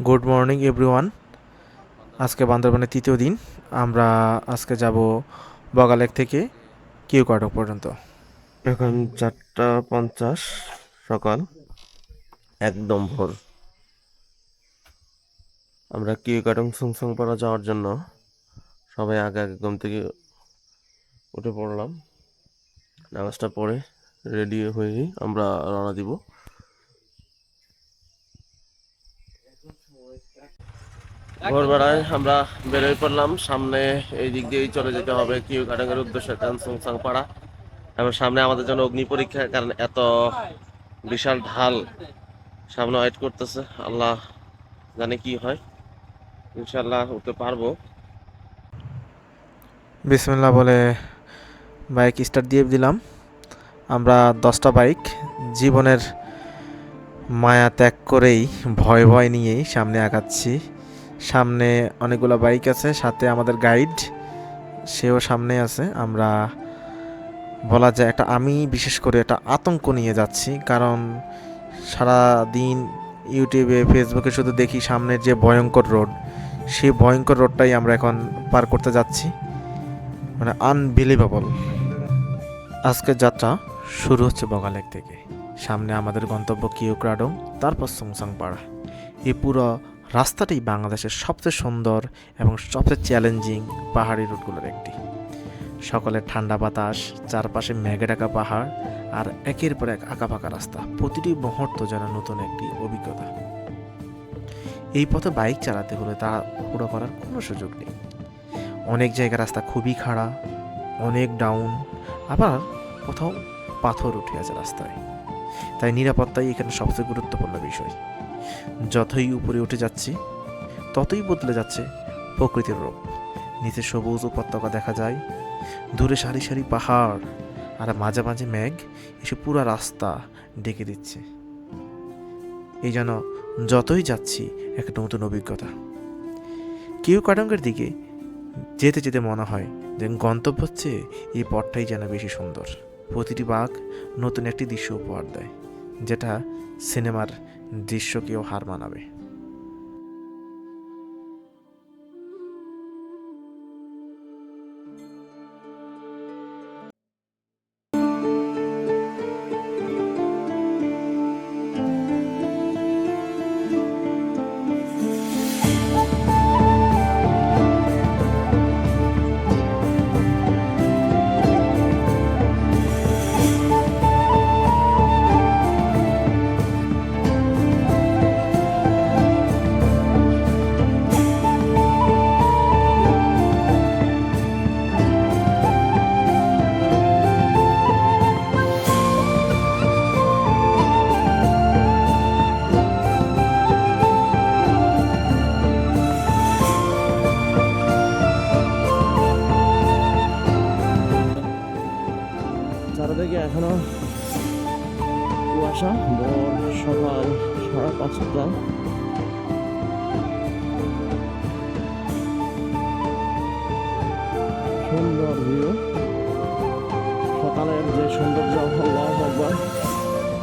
Good morning everyone. আজকে বান্দরবানের তৃতীয় দিন। আমরা আজকে যাব বগালেক থেকে কিউকাটক পর্যন্ত। এখন 4:50 সকাল, একদম ভোর। আমরা কিউকাটং সুংসং পাড়া যাওয়ার জন্য সবাই আগে আগে ঘুম থেকে উঠে পড়লাম। নামাজটা পড়ে রেডি হয়ে আমরা রওনা দিব। ভোরবেলায় আমরা বেরোয় পড়লাম। সামনে এই দিক দিয়েই চলে যেতে হবে কিউকাটং এর উদ্দেশ্যে, সুংসং পাড়া। এবং সামনে আমাদের জন্য অগ্নি পরীক্ষা, কারণ এত বিশাল ঢাল সামনে ওয়েট করতেছে। আল্লাহ জানে কি হয়, ইনশাল্লাহ উঠতে পারবো। বিসমিল্লাহ বলে বাইক স্টার্ট দিয়ে দিলাম। আমরা 10টা বাইক জীবনের মায়া ত্যাগ করেই ভয় ভয় নিয়েই সামনে আগাচ্ছি। সামনে অনেকগুলো বাইক আছে, সাথে আমাদের গাইড সেও সামনে আছে। আমরা বলা যায় আমি বিশেষ করে একটা আতঙ্ক নিয়ে যাচ্ছি, কারণ সারা দিন ইউটিউবে ফেসবুকে শুধু দেখি সামনের যে ভয়ঙ্কর রোড, সেই ভয়ঙ্কর রোডটাই আমরা এখন পার করতে যাচ্ছি। মানে আনবিলিভেবল। আজকের যাত্রা শুরু হচ্ছে বগালেক থেকে। সামনে আমাদের গন্তব্য কিউক্রাডং, তারপর সুংসাং পাড়া। এই পুরো রাস্তাটাই বাংলাদেশের সবচেয়ে সুন্দর এবং সবচেয়ে চ্যালেঞ্জিং পাহাড়ি রুটগুলোর একটি। সকালের ঠান্ডা বাতাস, চারপাশে মেঘে ঢাকা পাহাড়, আর একের পর এক আঁকাবাঁকা রাস্তা। প্রতিটি মুহূর্ত যেন নতুন একটি অভিজ্ঞতা। এই পথে বাইক চালাতে হলে তাড়াহুড়ো করার কোনো সুযোগ নেই। অনেক জায়গায় রাস্তা খুবই খাড়া, অনেক ডাউন, আবার কোথাও পাথর উঠে আছে রাস্তায়। তাই নিরাপত্তাই এখানে সবচেয়ে গুরুত্বপূর্ণ বিষয়। যতই উপরে উঠে যাচ্ছি, ততই বদলে যাচ্ছে প্রকৃতির রূপ। নিচে সবুজ উপত্যকা দেখা যায়, দূরে সারি সারি পাহাড়, আর মাঝে মাঝে মেঘ এসে পুরো রাস্তা ডেকে দিচ্ছে। এই যেন যতই যাচ্ছি একটা নতুন অভিজ্ঞতা। কিউকাটংয়ের দিকে যেতে যেতে মনে হয় যে গন্তব্য হচ্ছে এই পথটাই যেন বেশি সুন্দর। প্রতিটি বাঁক নতুন একটি দৃশ্য উপহার দেয়, যেটা সিনেমার দৃশ্যকেও হার মানাবে। চারিদিকে এখনো কুয়াশা। ভোর সকাল 5:30। সুন্দর ভিউ, সকালের যে সৌন্দর্য, আল্লাহু আকবার।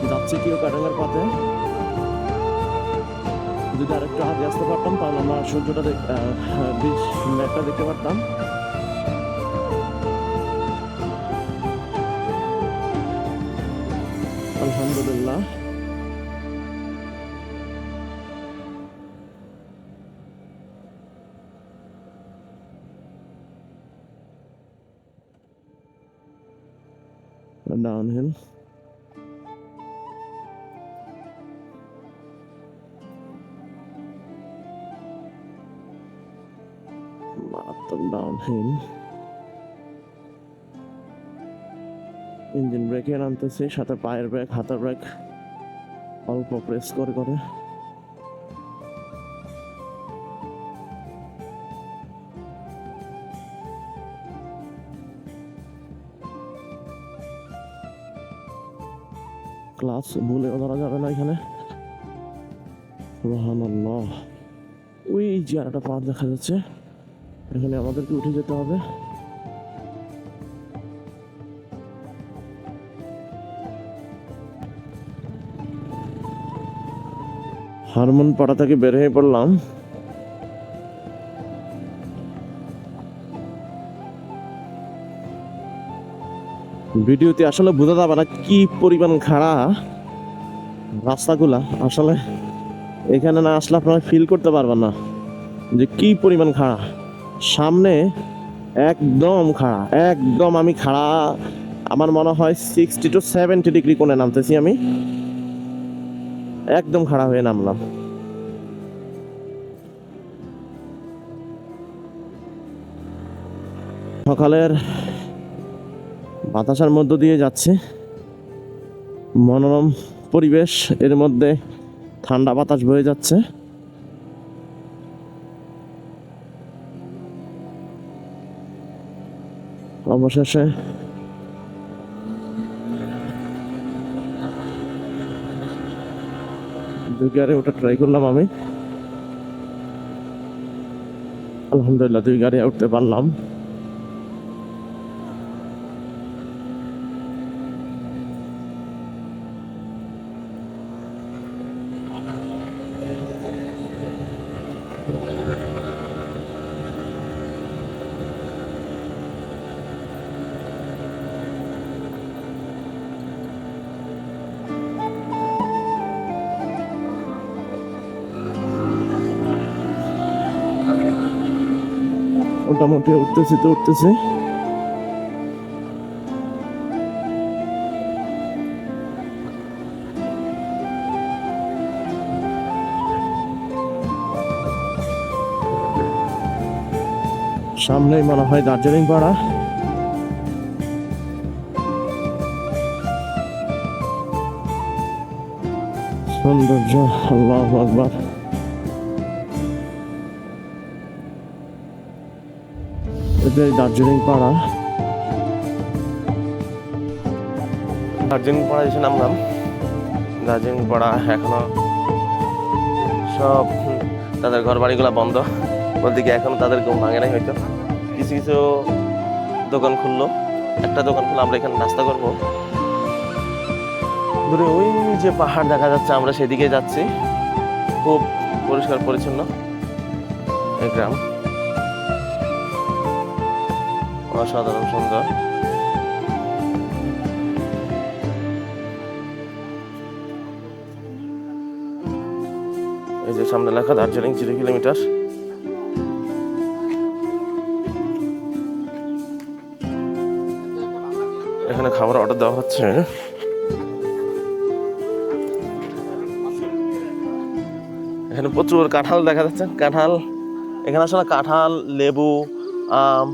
যাচ্ছি কিউকাটং এর পথে। যদি আরেকটু আগে আসতে পারতাম তাহলে আমরা সূর্যটা বীজ মেঘটা দেখতে পারতাম। আলহামদুলিল্লাহ। ডাউনহিল। মারাত্মক ডাউনহিল। ইঞ্জিন ব্রেকে আনতেছি, সাথে পায়ের ব্রেক, হাতের ব্রেক অল্প প্রেস করে করে। ক্লাস ভুলেও ধরা যাবে না এখানে। সুবহানাল্লাহ। ওই যে একটা পাহাড় দেখা যাচ্ছে, এখানে আমাদেরকে উঠে যেতে হবে। হরমোন পাড়া থেকে বের হয়ে পড়লাম। ভিডিওতে আসলে বোঝা যাবে না কি পরিমাণ খাড়া রাস্তাগুলা, আসলে এখানে না আসলে আপনারা ফিল করতে পারবেন না যে কি পরিমাণ খাড়া। সামনে একদম খাড়া, একদম আমি খাড়া, আমার মনে হয় 60 to 70 ডিগ্রি কোণে নামতেছি আমি, একদম খাড়া হয়ে নামলাম। সকালের বাতাসের মধ্য দিয়ে যাচ্ছে, মনোরম পরিবেশ, এর মধ্যে ঠান্ডা বাতাস বয়ে যাচ্ছে। অবশেষে দুই গাড়ি ওটা ট্রাই করলাম আমি, আলহামদুলিল্লাহ 2 গাড়ি উঠতে পারলাম। মোটামুটি উঠতেছি তো উঠতেছি। সামনেই মনে হয় দার্জিলিং পাড়া। সৌন্দর্য, আল্লাহু আকবার। এটাই দার্জিলিং পাড়া। দার্জিলিং পাড়া এসে নামলাম। দার্জিলিং পাড়া এখনো সব তাদের ঘর বাড়িগুলো বন্ধ, ওদিকে এখনো তাদের ঘুম ভাঙে নাই হয়তো। কিছু কিছু দোকান খুললো, একটা দোকান খুলে আমরা এখানে নাস্তা করবো। দূরে ওই যে পাহাড় দেখা যাচ্ছে, আমরা সেদিকে যাচ্ছি। খুব পরিষ্কার পরিচ্ছন্ন এই গ্রাম, অসাধারণ সুন্দর। এই যে সামনে লেখা দার্জিলিং 0 কিলোমিটার। এখানে খাবার অর্ডার দেওয়া হচ্ছে। এখানে প্রচুর কাঁঠাল দেখা যাচ্ছে, কাঁঠাল। এখানে আসলে কাঁঠাল, লেবু, আম,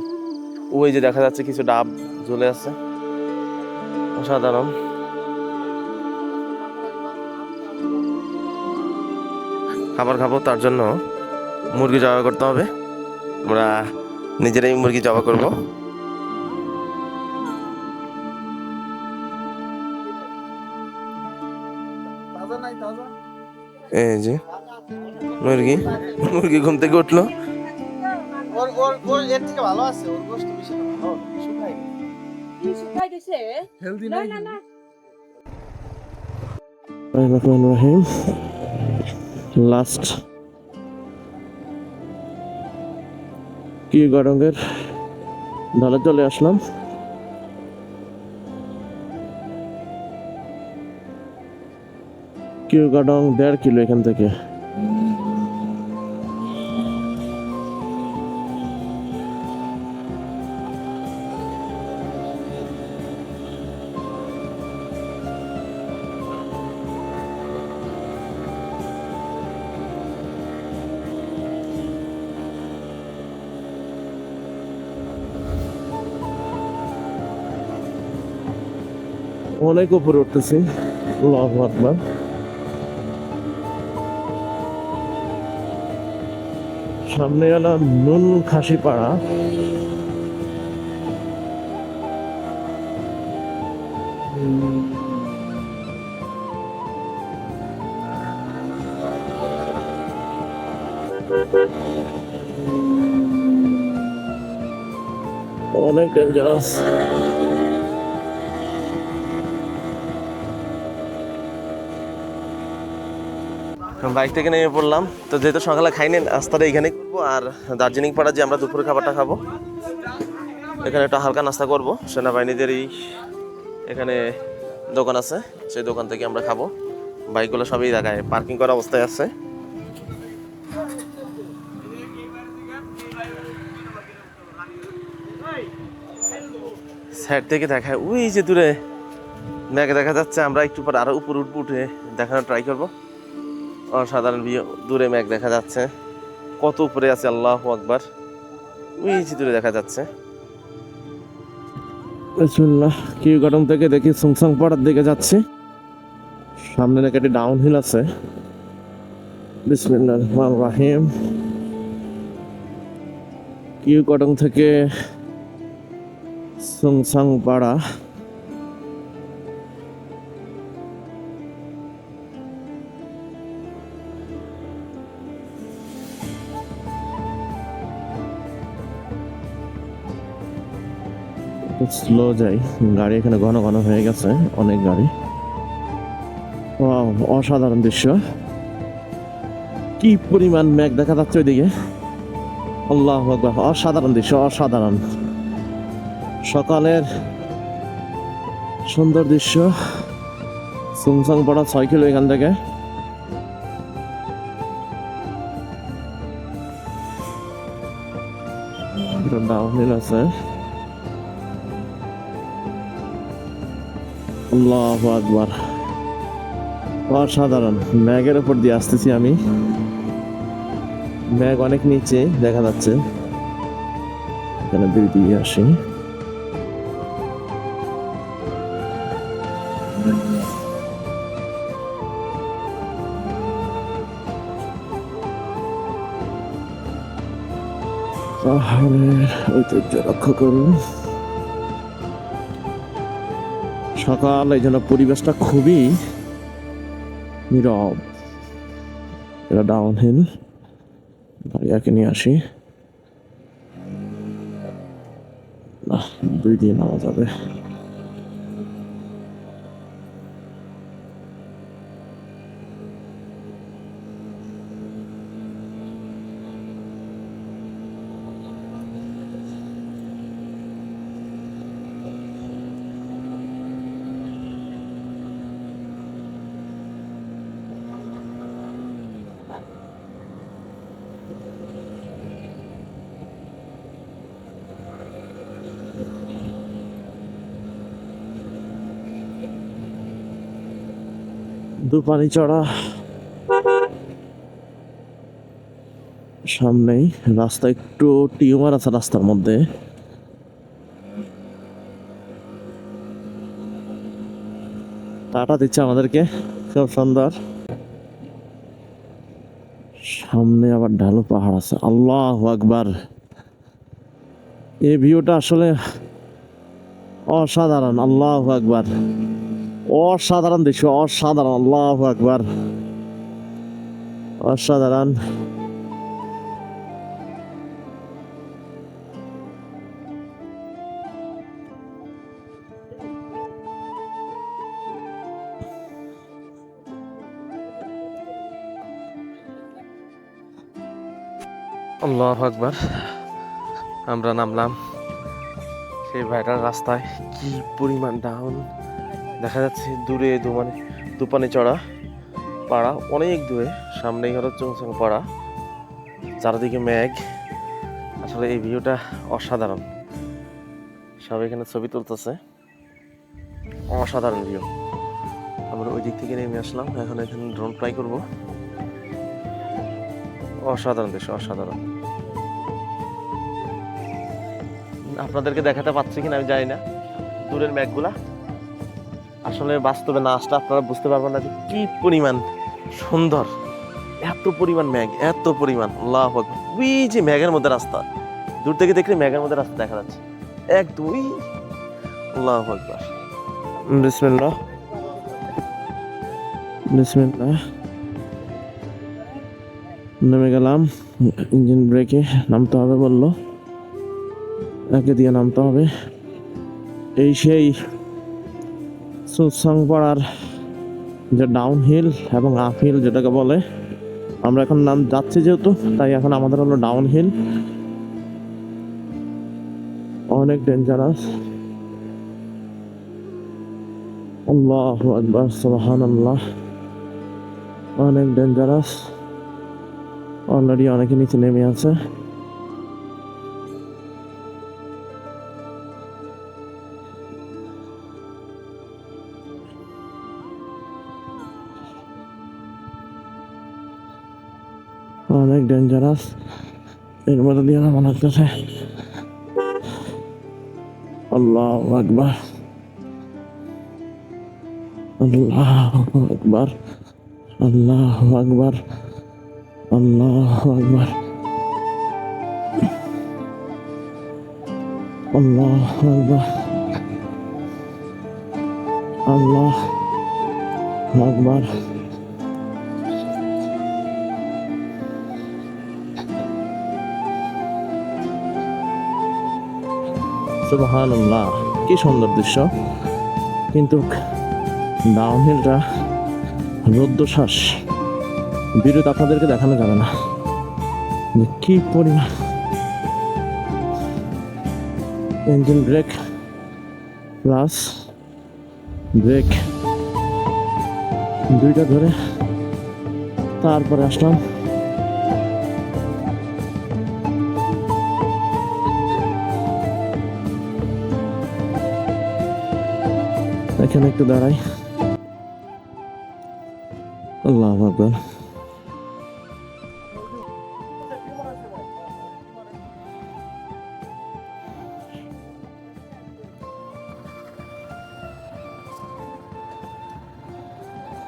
ওই যে দেখা যাচ্ছে কিছু ডাব ঝুলে আছে, অসাধারণ। খাবার খাবো, তার জন্য মুরগি জবাই করতে হবে। আমরা নিজেরাই মুরগি জবাই করবো। এই যে মুরগি, মুরগি ঘুম থেকে উঠলো। এর থেকে ভালো আছে, ওর গোশত বেশি ভালো শুকাই শুকাই দিছে হেলদি না না না। রহিম লাস্ট কি গরঙ্গের ঢালে চলে আসলাম। কিউ গাডং 1.5 কিলো এখান থেকে। অনেক উপরে উঠতেছি, আল্লাহু আকবার। সামনে গেলাম নুন খাসি পাড়া। অনেক ডেঞ্জারাস। বাইক থেকে নেমে পড়লাম। তো যেহেতু সকালে খাইনি, নাস্তাটা এখানে করবো। আর দার্জিলিং পাড়া যে আমরা দুপুরে খাবারটা খাবো, এখানে একটা হালকা নাস্তা করবো। সেনাবাহিনীদেরই এখানে দোকান আছে, সেই দোকান থেকে আমরা খাবো। বাইকগুলো সবই জায়গায় পার্কিং করা অবস্থায় আছে। সাইড থেকে দেখায় ওই যে দূরে মেঘ দেখা যাচ্ছে। আমরা একটু পর আরো উপরে উঠবো, উঠে দেখানোর ট্রাই করবো। অসাধারণ ভিউ, দূরে মেঘ দেখা যাচ্ছে। কত উপরে আছে, আল্লাহু আকবার। ওই যে দূরে দেখা যাচ্ছে। বিসমিল্লাহ, কিউগাটং থেকে দেখি সুংসাং পাড়ার দিকে যাচ্ছি। সামনে নাকি একটি ডাউন হিল আছে। বিসমিল্লাহির রহমানির রহিম। কিউগাটং থেকে সুংসাং পাড়া। স্লো যাই, গাড়ি এখানে ঘন ঘন হয়ে গেছে, অনেক গাড়ি। ওয়াও, অসাধারণ দৃশ্য। কি পরিমাণ মেঘ দেখা যাচ্ছে ওইদিকে, আল্লাহু আকবার। অসাধারণ দৃশ্য, অসাধারণ। সকালের সুন্দর দৃশ্য। সুংসাং পাড়া 6 কিলো এখান থেকে। ডাউনহিল আছে। আল্লাহু আকবার, অসাধারণ। ম্যাগের উপর দিয়ে আসতেছি আমি। ম্যাগ অনেক নিচে দেখা যাচ্ছে। এখানে দিয়ে আসি। পাহাড়ের ঐতিহ্য রক্ষা করুন। সকাল, এই জন্য পরিবেশটা খুবই নীরব। এটা ডাউন হিল, গাড়িয়াকে নিয়ে আসি। না, 2 দিয়ে নামা যাবে। দুপানি চড়া, সামনেই রাস্তা। একটু টিউমার আছে রাস্তার মধ্যে। টাটা দিচ্ছে আমাদেরকে, খুব সুন্দর। সামনে আবার ঢালু পাহাড় আছে, আল্লাহু আকবার। এই ভিউটা আসলে অসাধারণ, আল্লাহু আকবার। অসাধারণ দৃশ্য, অসাধারণ, আল্লাহু আকবার, অসাধারণ। আল্লাহু আকবার। আমরা নামলাম সেই ভাইটার রাস্তায়। কি পরিমাণ ডাউন দেখা যাচ্ছে দূরে। দুপানি চড়া পাড়া অনেক দূরে, সামনেই হলো চুংসাং পাড়া, চারদিকে মেঘ। আসলে এই ভিউটা অসাধারণ। সবাই এখানে ছবি তুলতেছে, অসাধারণ ভিউ। আমরা ওই দিক থেকে নেমে আসলাম, এখন এখানে ড্রোন ফ্লাই করবো। অসাধারণ দৃশ্য, অসাধারণ। আপনাদেরকে দেখাতে পাচ্ছি কিনা আমি জানি না, দূরের মেঘগুলা। আসলে বাস্তবে না আসলে আপনারা বুঝতে পারবেন না যে কি পরিমাণ সুন্দর। এত পরিমাণ মেঘ, এত পরিমাণ, আল্লাহু আকবার। ওই যে মেঘের মধ্যে রাস্তা, দূর থেকে দেখলে মেঘের মধ্যে রাস্তা দেখা যাচ্ছে। 1 2, আল্লাহু আকবার। বিসমিল্লাহ, বিসমিল্লাহ। নেমে গেলাম। ইঞ্জিন ব্রেকে নামতে হবে বললো, একে দিয়ে নামতে হবে। এই সেই সুংসাং পাড়ার যে ডাউন হিল এবং আপ হিল যেটাকে বলে, আমরা এখন নাম যাচ্ছি যেহেতু, তাই এখন আমাদের হলো ডাউন হিল, অনেক ডেঞ্জারাস। আল্লাহু আকবার, সুবহানাল্লাহ, অনেক ডেঞ্জারাস। অলরেডি অনেকে নিচে নেমে আছে। অনেক ডেঞ্জারাস। এর মধ্যে দিয়ে আমার লাগতেছে। আল্লাহু আকবার, আল্লাহু আকবার, আল্লাহু আকবার, আল্লাহু আকবার, আল্লাহু আকবার, আল্লাহু আকবার। সুবহানাল্লাহ, কি সুন্দর দৃশ্য। কিন্তু ডাউনহিলটা রুদ্ধশ্বাস, ভিডিওতে আপনাদেরকে দেখানো যাবে না যে কি পরিমাণ। ইঞ্জিন ব্রেক প্লাস ব্রেক দুইটা ধরে তারপরে আসলাম। এখানে একটু দাঁড়াই। আল্লাহু আকবার।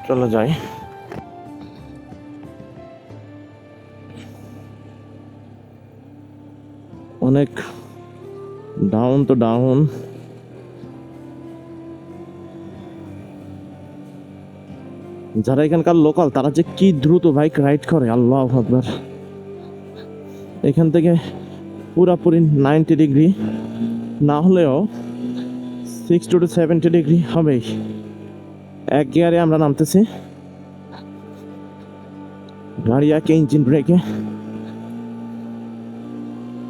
চলো যাই। অনেক ডাউন তো ডাউন। যারা এখানকার লোকাল তারা যে কি দ্রুত বাইক রাইড করে, আল্লাহু আকবার। এখান থেকে পুরাপুরি 90 ডিগ্রি না হলেও 60 to 70 ডিগ্রি হবেই। এক গিয়ারে আমরা নামতেছি, গাড়ি একে ইঞ্জিন ব্রেকে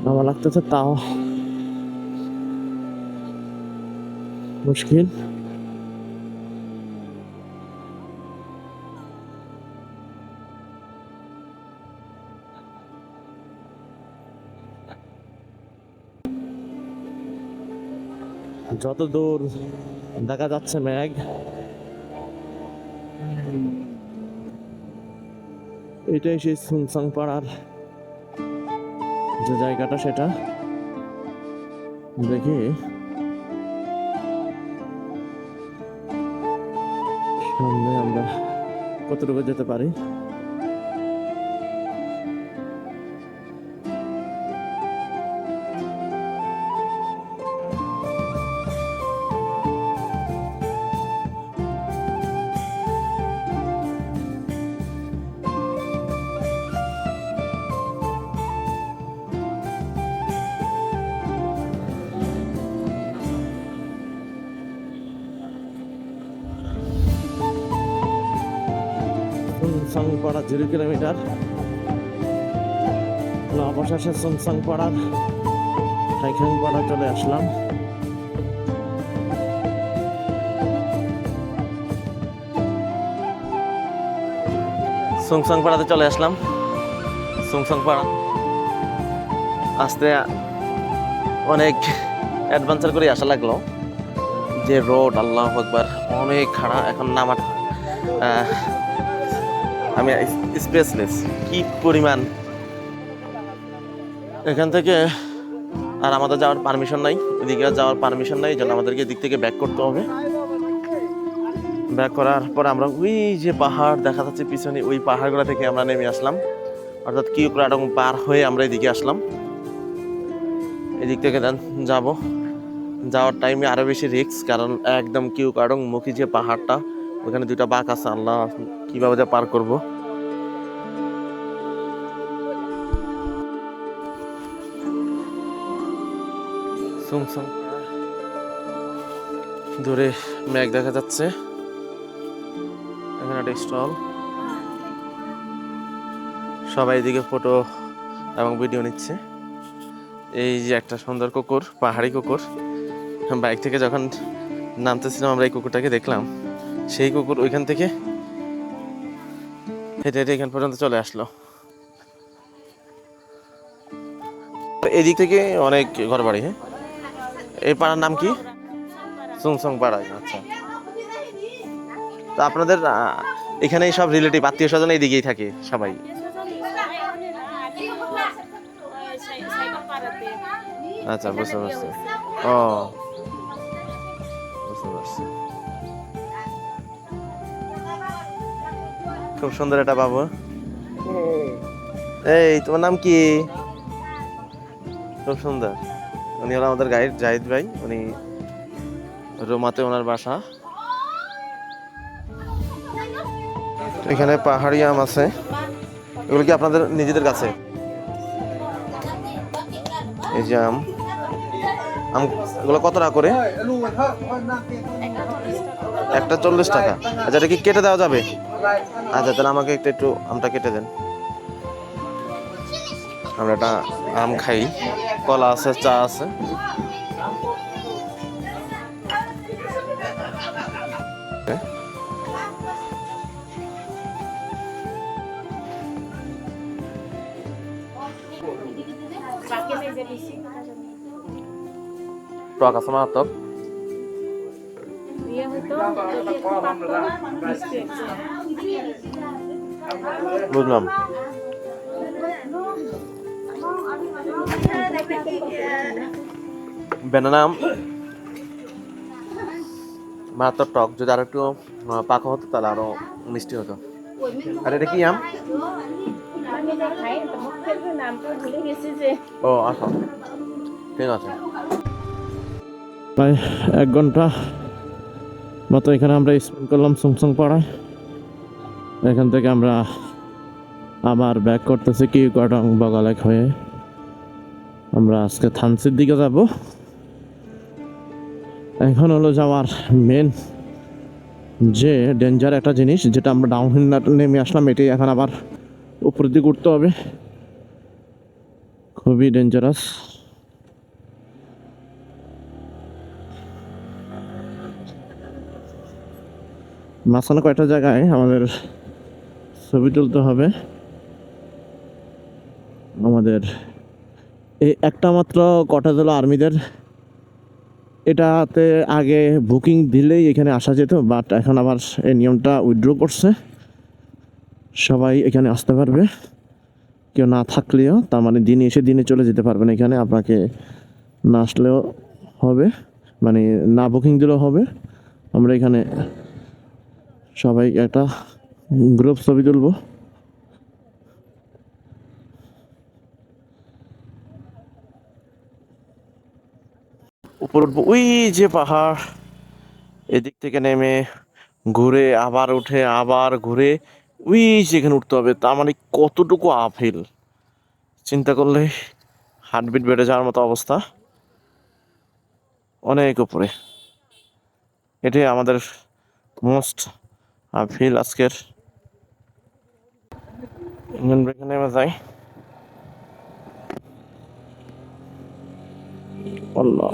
আমার লাগতেছে, তাও মুশকিল। যত দূর দেখা যাচ্ছে মেঘ, এটাই সেই সুনসাং পাড়ার যে জায়গাটা, সেটা দেখি সামনে আমরা কতটুকু যেতে পারি। সুনসাং পাড়া 0 কিলোমিটার, অবশেষে সুনসাং পাড়ার হাইখাং পাড়া চলে আসলাম। সুনসাং পাড়াতে চলে আসলাম। সুনসাং পাড়া আসতে অনেক অ্যাডভেঞ্চার করে আসা লাগলো। যে রোড, আল্লাহু আকবার, অনেক খাড়া। এখন নামার আমি স্পেসলেস, কি পরিমাণ। এখান থেকে আর আমাদের যাওয়ার পারমিশন নাই, এদিকে যাওয়ার পারমিশন নাই, এই জন্য আমাদেরকে এদিক থেকে ব্যাক করতে হবে। ব্যাক করার পর আমরা ওই যে পাহাড় দেখা যাচ্ছে পিছনে, ওই পাহাড়গুলো থেকে আমরা নেমে আসলাম, অর্থাৎ কিউক্রাডং পার হয়ে আমরা এদিকে আসলাম। এদিক থেকে যাব, যাওয়ার টাইমে আরো বেশি রিস্ক, কারণ একদম কিউক্রাডং মুখী যে পাহাড়টা, ওখানে দুইটা বাঁক আছে। আল্লাহ, কিভাবে যে পার করব। সুনসাং দূরে মেঘ দেখা যাচ্ছে, এখানে একটা স্টল। সবাই এদিকে ফটো এবং ভিডিও নিচ্ছে। এই যে একটা সুন্দর কুকুর, পাহাড়ি কুকুর। বাইক থেকে যখন নামতেছিলাম আমরা এই কুকুরটাকে দেখলাম, সেই কুকুর ওইখান থেকে হেঁটে হেঁটে এখান পর্যন্ত চলে আসলো। এদিক থেকে অনেক ঘর বাড়ি। হ্যাঁ, এই পাড়ার নাম কি? সুংসং পাড়া। আচ্ছা, তো আপনাদের এখানে সব রিলেটিভ আত্মীয় স্বজন এইদিকেই থাকে সবাই? আচ্ছা, বুঝতে পারছি। ও, বুঝতে পারছি। খুব সুন্দর একটা বাবু। এই তোমার নাম কি? খুব সুন্দর। উনি হলো আমাদের গাইড জাহিদ ভাই, উনি রোমাতে ওনার বাসা। এখানে পাহাড়ি আম আছে, এগুলো কি আপনাদের নিজেদের কাছে? এই যে আম, এগুলো কত টাকা করে? একটা 40 টাকা। আচ্ছা, এটা কি কেটে দেওয়া যাবে? আচ্ছা, তাহলে আমাকে একটু আমটা কেটে দেন। আমরা একটা আম খাই, কলা আছে, চা আছে। টক আছে মারাত্মক। বুঝলাম। ব্যানানা আম মারাত্মক টক, যদি আরো একটু পাকা হতো তাহলে আরো মিষ্টি হতো। আর এটা কি আম? ও আচ্ছা, ঠিক আছে। প্রায় 1 ঘন্টা মতো এখানে আমরা স্পেন্ড করলাম সুংসং পাড়ায়। এখান থেকে আমরা আবার ব্যাক করতেছি কিউকাটং বগালেক হয়ে। আমরা আজকে থানসির দিকে যাব। এখন হলো যাওয়ার মেন যে ডেঞ্জার একটা জিনিস, যেটা আমরা ডাউনহিল নেমে আসলাম, এটাই এখন আবার উপরের দিকে উঠতে হবে। খুবই ডেঞ্জারাস। মাঝখানে কয়েকটা জায়গায় আমাদের ছবি তুলতে হবে। আমাদের এই একটা মাত্র কটেজ হলো আর্মিদের। এটাতে আগে বুকিং দিলেই এখানে আসা যেত, বাট এখন আবার এই নিয়মটা উইথড্র করছে। সবাই এখানে আসতে পারবে, কেউ না থাকলেও, তার মানে দিনে এসে দিনে চলে যেতে পারবেন এখানে। আপনাকে না আসলেও হবে, মানে না বুকিং দিলেও হবে। আমরা এখানে সবাই একটা গ্রুপ ছবি তুলব। উপর উঠবো, ওই যে পাহাড়, এদিক থেকে নেমে ঘুরে আবার উঠে আবার ঘুরে ওই যেখানে উঠতে হবে। তার মানে কতটুকু আপহিল চিন্তা করলে হার্টবিট বেড়ে যাওয়ার মতো অবস্থা। অনেক উপরে। এটাই আমাদের মোস্ট আপহিল আজকের। ইঞ্জিন ব্রেকে নেমে যাই। আল্লাহ,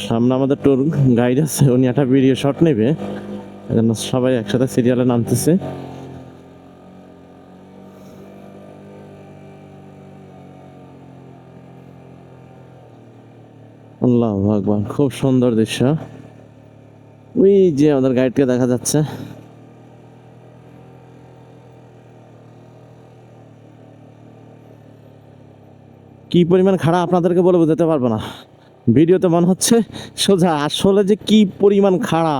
সামনে আমাদের ট্যুর গাইড আছে, উনি একটা ভিডিও শট নেবে, এজন্য সবাই একসাথে সিরিয়ালে নামতেছে। আল্লাহু আকবার, খুব সুন্দর দৃশ্য। ওই যে আমাদের গাইডকে দেখা যাচ্ছে। কি পরিমাণ খাড়া আপনাদেরকে বলে বোঝাতে পারবো না। ভিডিওতে মনে হচ্ছে সোজা, আসলে যে কি পরিমাণ খাড়া,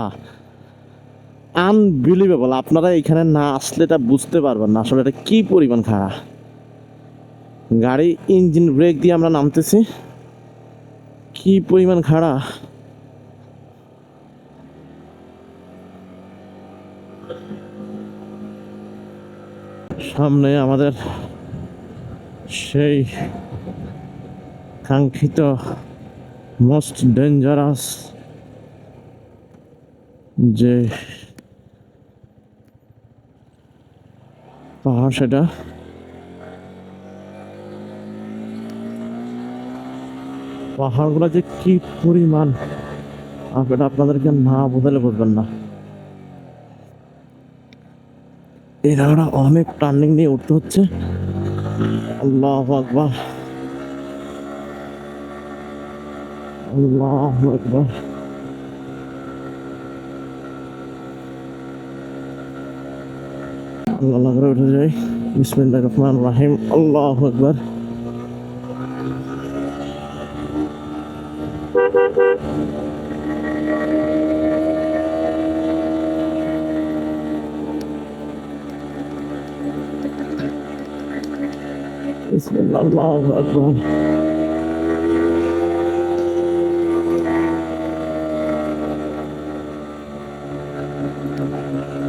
আনবিলিভেবল। আপনারা এখানে না আসলে এটা বুঝতে পারবেন না আসলে এটা কি পরিমাণ খাড়া। গাড়ি ইঞ্জিন ব্রেক দিয়ে আমরা নামতেছি, কি পরিমাণ খাড়া। সামনে আমাদের সেই কাঙ্ক্ষিত মোস্ট ডেঞ্জারাস যে পাহাড়, সেটা পাহাড়গুলো যে কি পরিমাণ এটা আপনাদেরকে না বোঝালে বুঝবেন না। এই জায়গাটা অনেক টার্নিং নিয়ে উঠতে হচ্ছে। আল্লাহু আকবার, আল্লাহু আকবার। আল্লাহ করে উঠে যাই। বিসমিল্লাহির রহমানির রহিম। আল্লাহু আকবার। বিসমিল্লাহ, আল্লাহু আকবার।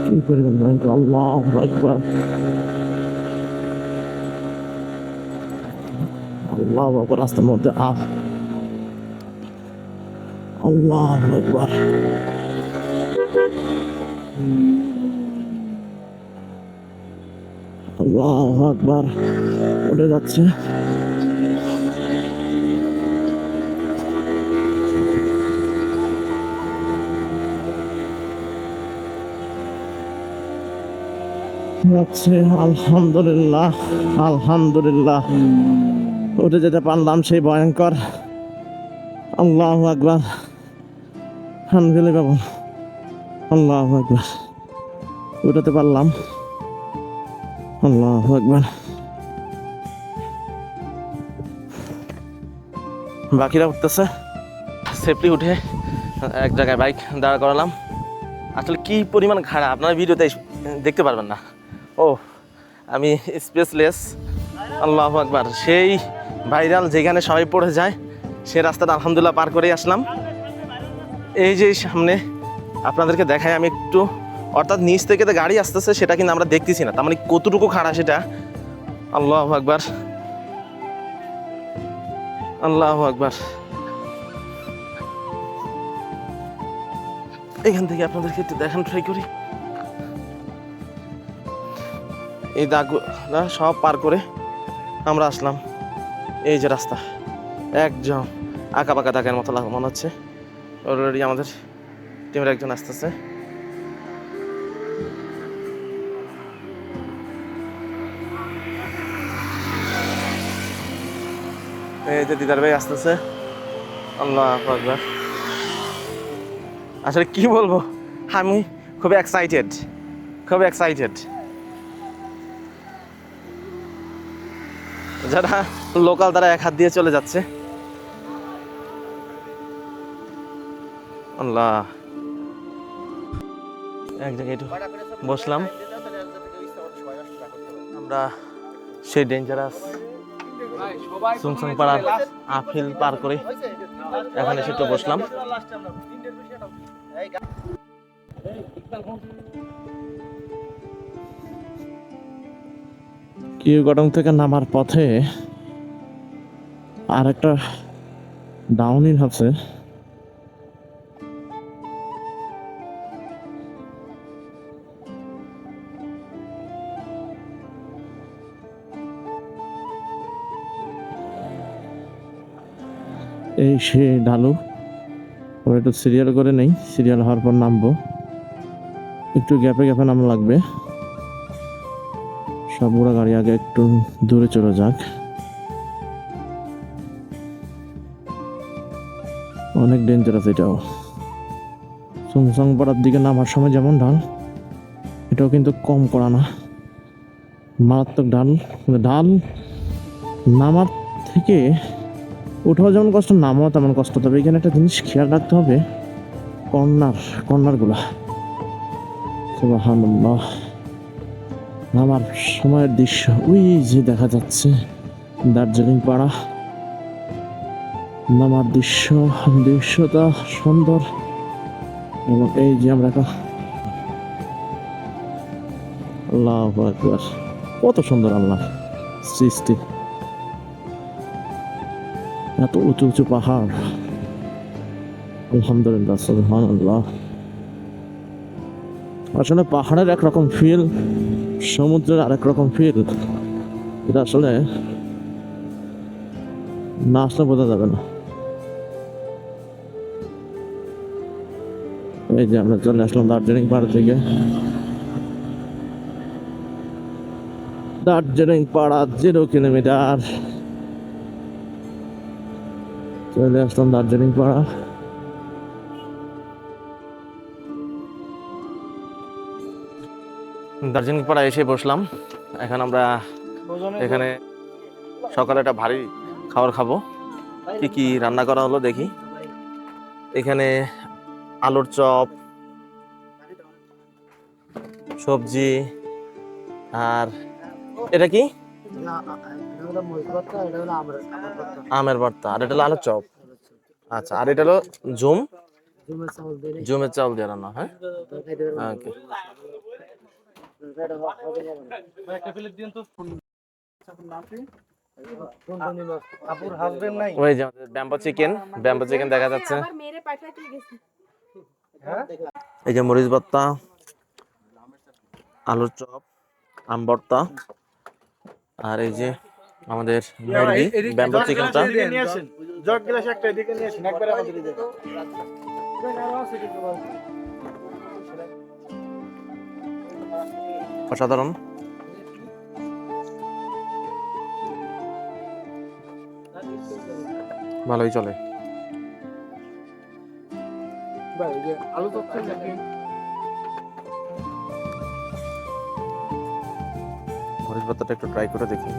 কি পরিমাণ ভয়ঙ্কর! আল্লাহু আকবার, আল্লাহু আকবার। রাস্তার মধ্যে আল্লাহু আকবার। আল্লাহু আকবার। উঠে যাচ্ছে। যাচ্ছে। আলহামদুলিল্লাহ, আলহামদুলিল্লাহ, উঠে যেতে পারলাম সেই ভয়ঙ্কর। আল্লাহু আকবার, আনবিলিভেবল। আল্লাহু আকবার, উঠাতে পারলাম। আল্লাহু আকবার। বাকিরা উঠতেছে। সেফলি উঠে এক জায়গায় বাইক দাঁড়া করালাম। আসলে কি পরিমাণ খারাপ আপনারা ভিডিওতে দেখতে পারবেন না। ও আমি স্পেসলেস। আল্লাহু আকবার। সেই ভাইরাল যেখানে সবাই পড়ে যায় সে রাস্তাটা আলহামদুলিল্লাহ পার করেই আসলাম। এই যে সামনে আপনাদেরকে দেখাই আমি একটু, অর্থাৎ নিচ থেকে তো গাড়ি আসতেছে সেটা কিন্তু আমরা দেখতেছি না, তার মানে কতটুকু খাড়া সেটা। আল্লাহু আকবার, আল্লাহু আকবার। এখান থেকে আপনাদেরকে একটু দেখান ট্রাই করি। এই দাগগুলা সব পার করে আমরা আসলাম। এই যে রাস্তা একদম আঁকা পাকা দাগের মতো মনে হচ্ছে। অলরেডি আমাদের টিমের একজন আসতেছে। এই যে দিদার ভাই আসতেছে। আল্লাহু আকবার। আসলে কি বলবো, আমি খুব এক্সাইটেড, খুব এক্সাইটেড। যারা লোকাল তারা এক হাত দিয়ে চলে যাচ্ছে। আল্লাহ, এক জায়গায় একটু বসলাম। আমরা সেই ডেঞ্জারাস সুংসাং পাড়ার আফিল পার করে এখানে এসে একটু বসলাম। কিউগডং থেকে নামার পথে আর একটা ডাউনহিল আছে। এই সে ঢালু। ওরা একটু সিরিয়াল করে নেই, সিরিয়াল হওয়ার পর নামবো। একটু গ্যাপে গ্যাপে নাম লাগবে। সবগুলো গাড়ি আগে একটু দূরে চলে যাক। অনেক ডেঞ্জারাস এটাও। সুংসাং পাড়ার দিকে নামার সময় যেমন ঢাল, এটাও কিন্তু কম করা না, মারাত্মক ঢাল। ঢাল নামার থেকে উঠাও যেমন কষ্ট, নামাও তেমন কষ্ট। তবে এখানে একটা জিনিস খেয়াল রাখতে হবে, কর্নারগুলা। সুবহানাল্লাহ। নামার সময়ের দৃশ্য ওই যে দেখা যাচ্ছে দার্জিলিং পাড়া। নামার দৃশ্যটা সুন্দর। এবং এই যে আমরা আল্লাহু আকবার, কত সুন্দর আল্লাহ সৃষ্টি, এত উঁচু উঁচু পাহাড়। আলহামদুলিল্লাহ, সুবহানাল্লাহ। আসলে পাহাড়ের একরকম ফিল, সমুদ্রের আরেক রকম ফিল, এটা আসলে না আসলে বোঝা যাবে না। এই যে আমরা চলে আসলাম দার্জিলিং পাহাড় থেকে। দার্জিলিং পাড়া 0 কিলোমিটার, চলে আসলাম দার্জিলিং পাড়া। দার্জিলিং পাড়া এসে বসলাম। এখন আমরা এখানে সকালে একটা ভারী খাবার খাবো। কি কি রান্না করা হলো দেখি। এখানে আলুর চপ, সবজি, আর এটা কি আমের ভর্তা, আর এটা হলো আলুর চপ। আচ্ছা, আর এটা হলো ঝুম, ঝুমের চাউল দিয়ে রান্না। হ্যাঁ, ওকে। ওই যে ব্যাম্বো চিকেন, ব্যাম্বো চিকেন দেখা যাচ্ছে। এই যে মরিচ ভর্তা, আলুর চপ, আম ভর্তা, আর এই যে আমাদের মুরগি ব্যাম্বো চিকেনটা। অসাধারণ। ভালোই চলে। মরিচ ভর্তাটা একটু ট্রাই করে দেখি।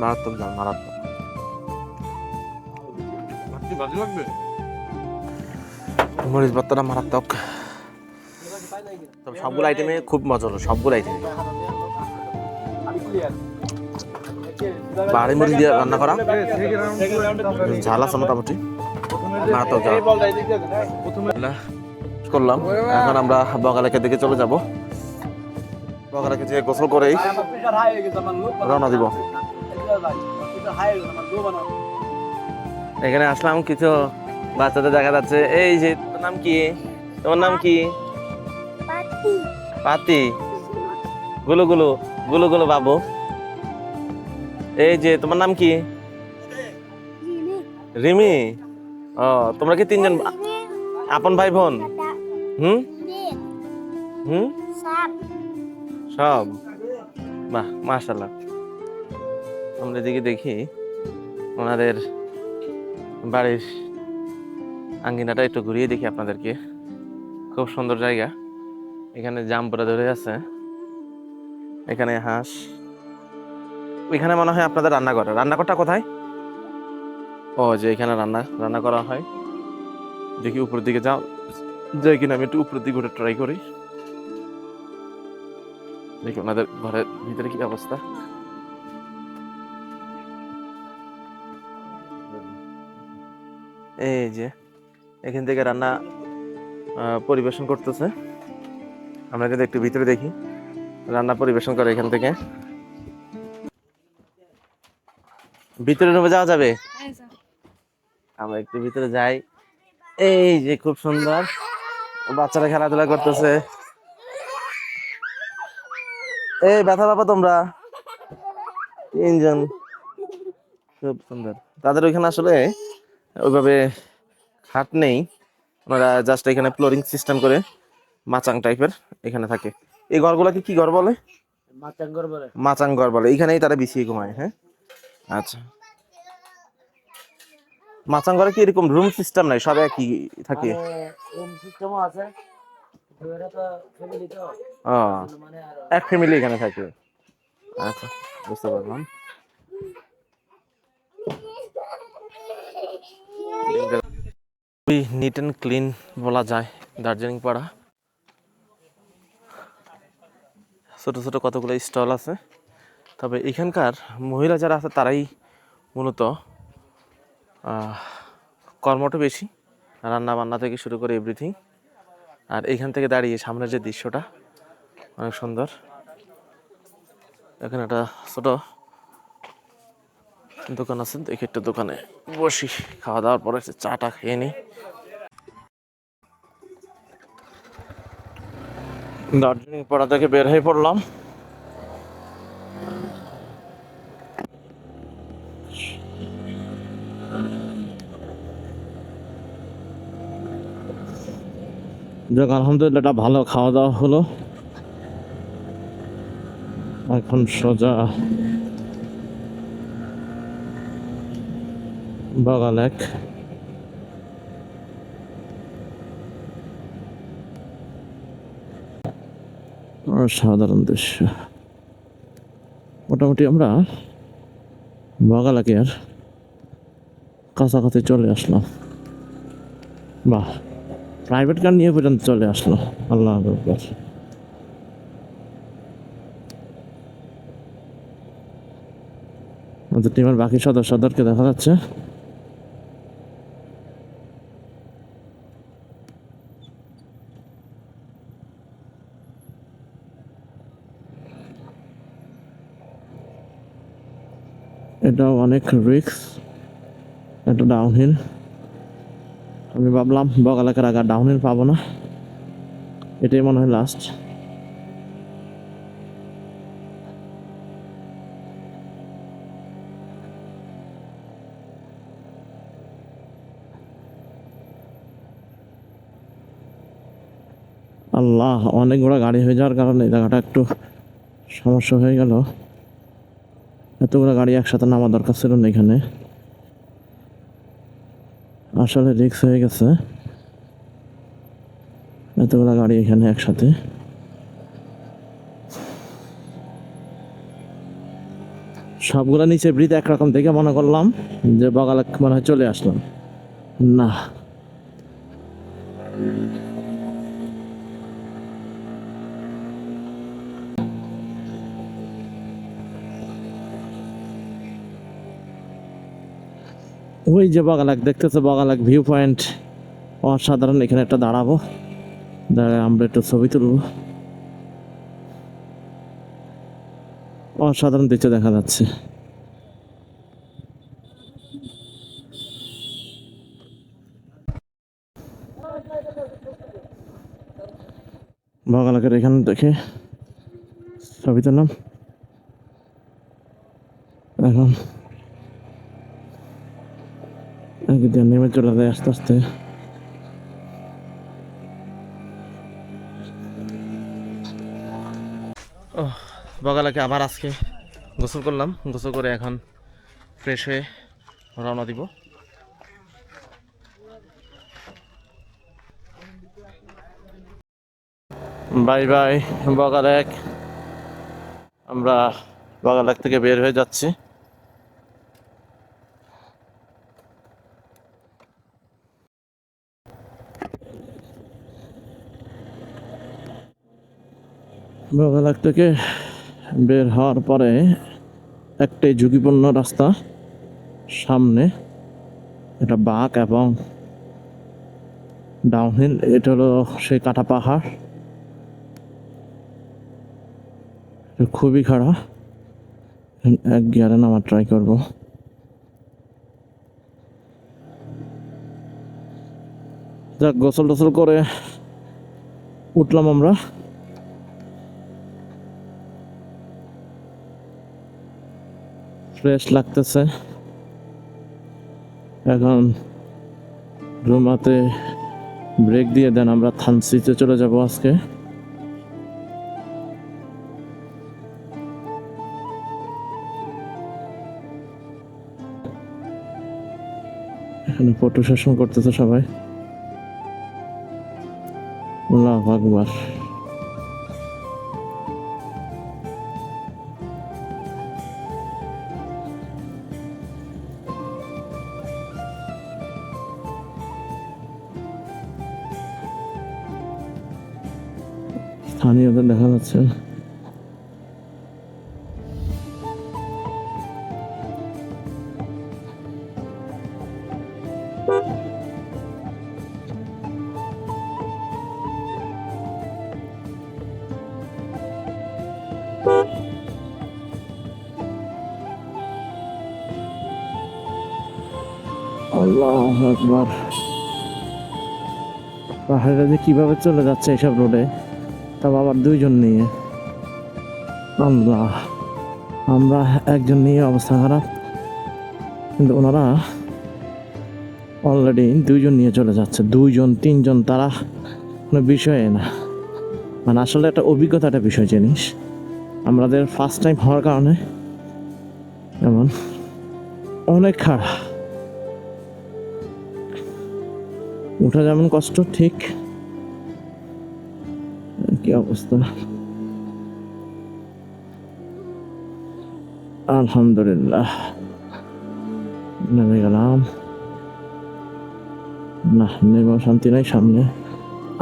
মারাত্মক দাম, মারাত্মক। মরিচ ভর্তাটা মারাত্মক। তবে সবগুলো আইটেমে খুব মজা হলো, সবগুলো আইটেমে। বাড়ি মরিচ দিয়ে রান্না করা, ঝাল আছে মোটামুটি, মারাত্মক ঝাল করলাম। এখন আমরা বগালেকের দিকে চলে যাব। বগালেকে যেয়ে গোসল করেই রওনা দিব। এখানে আসলাম, কিছু বাচ্চাদের দেখা যাচ্ছে। এই যে তোর নাম কি? তোমার নাম কি? পাতি। গুলো গুলো গুলো গুলো বাবু। এই যে তোমার নাম কি? রিমি। ও, তোমরা কি 3 জন আপন ভাই বোন? হুম হুম, সব। বাহ, মাশাআল্লাহ। আমরা এদিকে দেখি ওনাদের বাড়ির আঙ্গিনাটা একটু ঘুরিয়ে দেখি আপনাদেরকে। খুব সুন্দর জায়গা। এখানে জাম্বুরা ধরে আছে, এখানে হাঁস। ওইখানে মনে হয় আপনাদের রান্নাঘর। রান্নাঘরটা কোথায়? ও, যে এখানে রান্না করা হয়। দেখি উপরের দিকে যাই কিনা, আমি একটু উপরের দিকে উঠে ট্রাই করি। দেখি ওনাদের ঘরের ভিতরে কি অবস্থা। এই যে এখান থেকে রান্না পরিবেশন করতেছে। আমরা যদি একটু ভিতরে দেখি, রান্না পরিবেশন করে এখান থেকে। ভিতরে রুমে যাওয়া যাবে? আমরা একটু ভিতরে যাই। এই যে খুব সুন্দর, বাচ্চারা খেলাধুলা করতেছে। এই ব্যথা পাবা তোমরা 3 জন, খুব সুন্দর। তাদের ওইখানে আসলে ওইভাবে খাট নেই, ওনারা জাস্ট এখানে ফ্লোরিং সিস্টেম করে মাচাং টাইপের এখানে থাকে। এই ঘরগুলোকে কি ঘর বলে? মাচাং ঘর বলে। এইখানেই তারা বিছিয়ে ঘুমায়। হ্যাঁ, আচ্ছা। মাচাং ঘরে কি এরকম রুম সিস্টেম নাই, সব একই থাকে? রুম সিস্টেমও আছে, এক ফ্যামিলি এখানে থাকে। আচ্ছা, বুঝতে পারলাম। নিট অ্যান্ড ক্লিন বলা যায় দার্জিলিং পাড়া। ছোট ছোট কতগুলো স্টল আছে। তবে এখানকার মহিলা যারা আছে তারাই মূলত কর্মটা বেশি, রান্না বান্না থেকে শুরু করে এভরিথিং। আর এইখান থেকে দাঁড়িয়ে সামনের যে দৃশ্যটা অনেক সুন্দর। এখানে একটা ছোট দোকান আছে, দেখি একটু দোকানে বসি, খাওয়া দাওয়ার পরে চাটা খেয়ে নিই। দার্জিলিং পাড়া থেকে বের হয়ে পড়লাম। যাক আলহামদুলিল্লাহ একটা ভালো খাওয়া দাওয়া হলো। এখন সোজা বাগালেক। সাধারণ দৃশ্য। মোটামুটি আমরা বাগালেকের কাছাকাছি চলে আসলাম। বাহ, প্রাইভেট কার নিয়ে পর্যন্ত চলে আসলো। আল্লাহ আকবার। আমাদের টিমের বাকি সদস্যদেরকে দেখা যাচ্ছে। এটাও অনেক রিস্ক, এটা ডাউনহিল। আমি ভাবলাম বগালেকের আগে ডাউনহিল পাবো না, এটাই মনে হয় লাস্ট। আল্লাহ, অনেকগুলো গাড়ি হয়ে যাওয়ার কারণে এই জায়গাটা একটু সমস্যা হয়ে গেল। এতগুলো গাড়ি একসাথে নামা দরকার ছিল না এখানে, আসলে রিস্ক হয়ে গেছে এতগুলো গাড়ি এখানে একসাথে। সবগুলো নিচে ব্রিজ একরকম দেখে মনে করলাম যে বগালেক মনে হয় চলে আসলাম, না। ওই যে বগালেক দেখতেছে, বগালেক ভিউ পয়েন্ট অসাধারণ। এখানে একটা দাঁড়াবো, দাঁড়ায় আমরা একটু ছবি তুলবো। অসাধারণ দৃশ্য দেখা যাচ্ছে। বগালেকের এখানে দেখে ছবি তুললাম। এখন নেমে চলে যায় আস্তে আস্তে। বগালেকে আবার আজকে গোসল করলাম, গোসল করে এখন ফ্রেশ হয়ে রওনা দিব। Bye bye Boga Lake. আমরা বগালেক থেকে বের হয়ে যাচ্ছি। বগালেক থেকে বের হওয়ার পরে একটাই ঝুঁকিপূর্ণ রাস্তা সামনে, এটা বাঁক এবং ডাউনহিল। এটা হলো সেই কাটা পাহাড়, খুবই খারাপ। এক গিয়ারে নামার ট্রাই করবো। যাক, গোসল টোসল করে উঠলাম আমরা। ফ্রেশ লাগতেছে। এখন রুমাতে ব্রেক দিয়ে দেন আমরা থানসিতে চলে যাব আজকে। এখানে ফটো সেশন করতেছে সবাই। আল্লাহু আকবার। স্থানীয়দের দেখা যাচ্ছে। আল্লাহু আকবার। পাহাড়ে যে কিভাবে চলে যাচ্ছে এইসব রোডে, তাও আবার দুইজন নিয়ে। আল্লাহ, আমরা একজন নিয়ে অবস্থা খারাপ, কিন্তু ওনারা অলরেডি দুইজন নিয়ে চলে যাচ্ছে। দুইজন তিনজন তারা কোনো বিষয় না, মানে আসলে একটা অভিজ্ঞতা, একটা বিষয় জিনিস। আমাদের ফার্স্ট টাইম হওয়ার কারণে এমন অনেক খারাপ। উঠা যেমন কষ্ট, ঠিক কি অবস্থা। আলহামদুলিল্লাহ নেমে গেলাম। না, নেমে শান্তি নাই, সামনে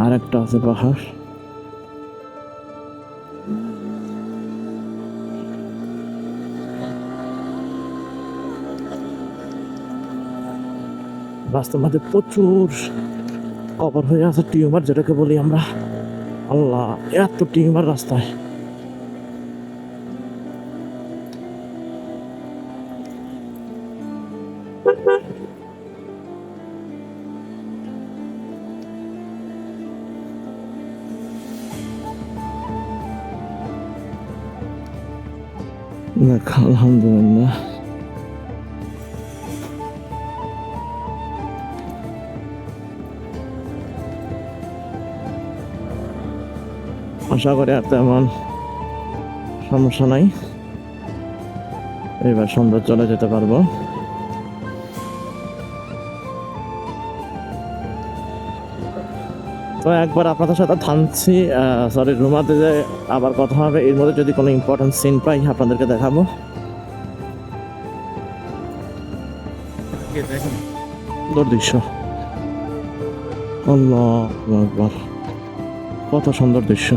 আর একটা আছে পাহাড়। রাস্তার মধ্যে প্রচুর কভার হয়ে আছে টিউমার, যেটাকে বলি আমরা। আল্লাহ, এত টিউমার রাস্তায়। দেখ, আলহামদুলিল্লাহ আশা করি আর তেমন সমস্যা নাই, এবার সুন্দর চলে যেতে পারবো। তো একবার আপনাদের সাথে থামছি, সরি, রুমাতে যে আবার কথা হবে। এর মধ্যে যদি কোনো ইম্পর্টেন্ট সিন পাই আপনাদেরকে দেখাবো। সুন্দর দৃশ্য, আল্লাহু আকবার, কত সুন্দর দৃশ্য।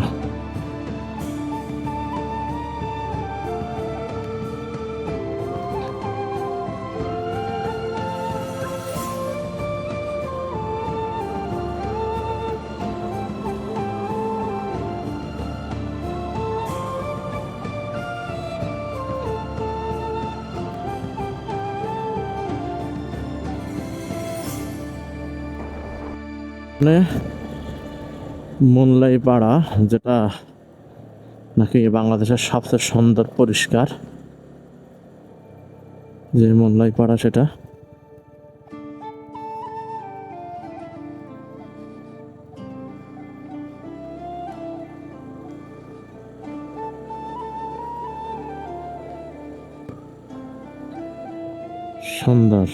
মানে মোল্লাই পাড়া, যেটা নাকি বাংলাদেশের সবচেয়ে সুন্দর পরিষ্কার যে মোল্লাই পাড়া, সেটা সুন্দর,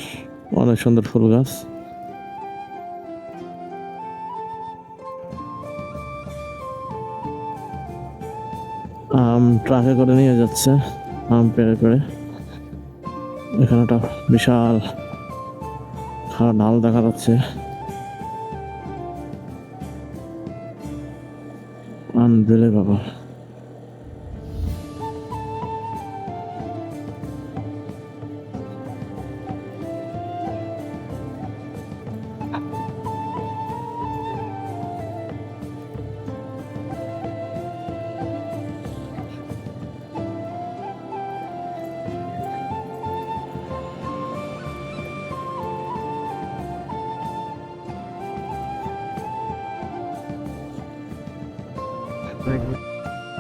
অনেক সুন্দর ফুল গাছ। ট্রাকে করে নিয়ে যাচ্ছে আম পেড়ে পেড়ে। এখানে একটা বিশাল খাড়া ডাল দেখা যাচ্ছে। আনবিলিভেবল।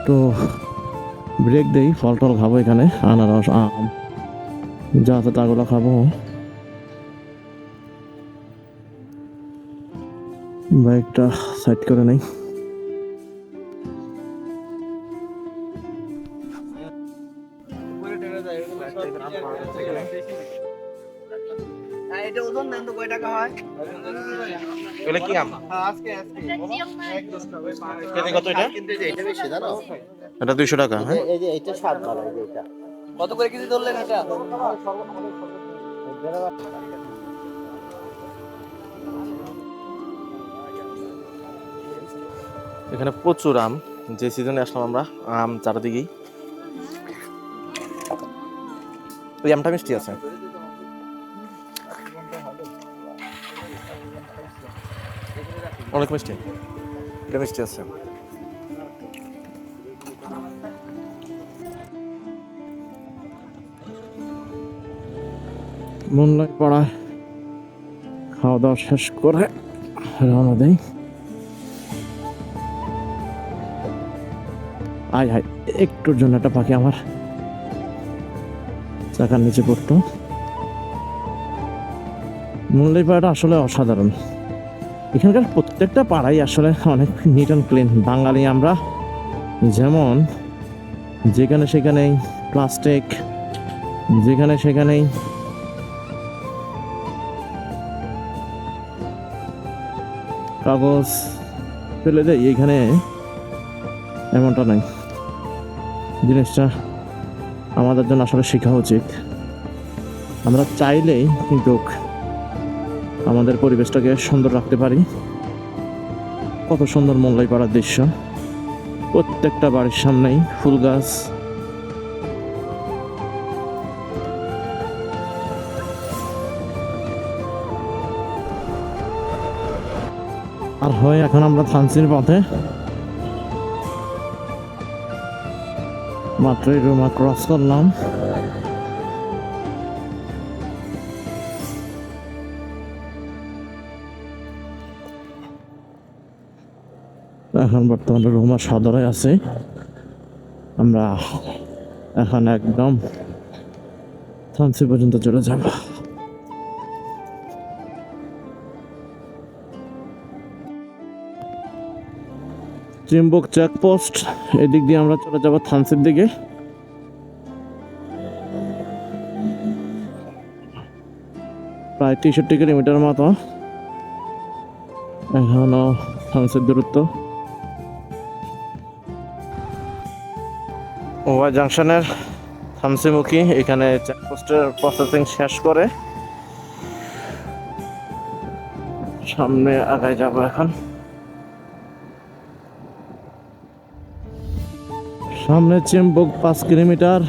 তো ব্রেক দেই, ফল টল খাবো এখানে, আনারস, আম যা আছে তাগুলো খাবো। বাইকটা সাইড করে নেই। এটা ওজন দেন তো কয় টাকা হয়? এগুলো কি আম? আজকে কেজি কত এটা? কিন্তু এটা বেশি জানো? এটা 200 টাকা। হ্যাঁ, এই যে এটা স্বাদ ভালো, এই যে এটা কত করে কেজি ধরলেন এটা? এখানে প্রচুর আম। যে সিজনে আসলাম আমরা, আম চারিদিকেই। এই আমটা মিষ্টি আছে। অনেক মিষ্টি, এটা মিষ্টি আছে। মোল্লাই পাড়ায় খাওয়া দাওয়া শেষ করে রওনা দেই। আয় হায়, একটুর জন্য একটা পাখি আমার চাকার নিচে পড়তো। মুন্ডাই পাড়াটা আসলে অসাধারণ। এখানকার প্রত্যেকটা পাড়াই আসলে অনেক নিট অ্যান্ড ক্লিন। বাঙালি আমরা, যেমন যেখানে সেখানেই প্লাস্টিক, যেখানে সেখানেই কাগজ ফেলে দেয়, এইখানে এমনটা নাই। জিনিসটা আমাদের জন্য আসলে শেখা উচিত। আমরা চাইলেই কিন্তু আমাদের পরিবেশটাকে সুন্দর রাখতে পারি। কত সুন্দর মোল্লাই পাড়ার দৃশ্য, প্রত্যেকটা বাড়ির সামনেই ফুল গাছ। আর হয় এখন আমরা থানচির পথে, মাত্রই রুমা ক্রস করলাম। এখন বর্তমানে রুমা সদরে আছে। আমরা এখন একদম থানচি পর্যন্ত চলে যাব। চিম্বুক চেকপোস্ট, এদিক দিয়ে আমরা চলে যাব থানচির দিকে। প্রায় 63 কিলোমিটার মতো এখনো থানচির দূরত্ব। ওভার জাংশনের থানচিমুখী, এখানে চেকপোস্টের প্রসেসিং শেষ করে সামনে আগায় যাব। এখন সামনে চিম্বুক 5 কিলোমিটার,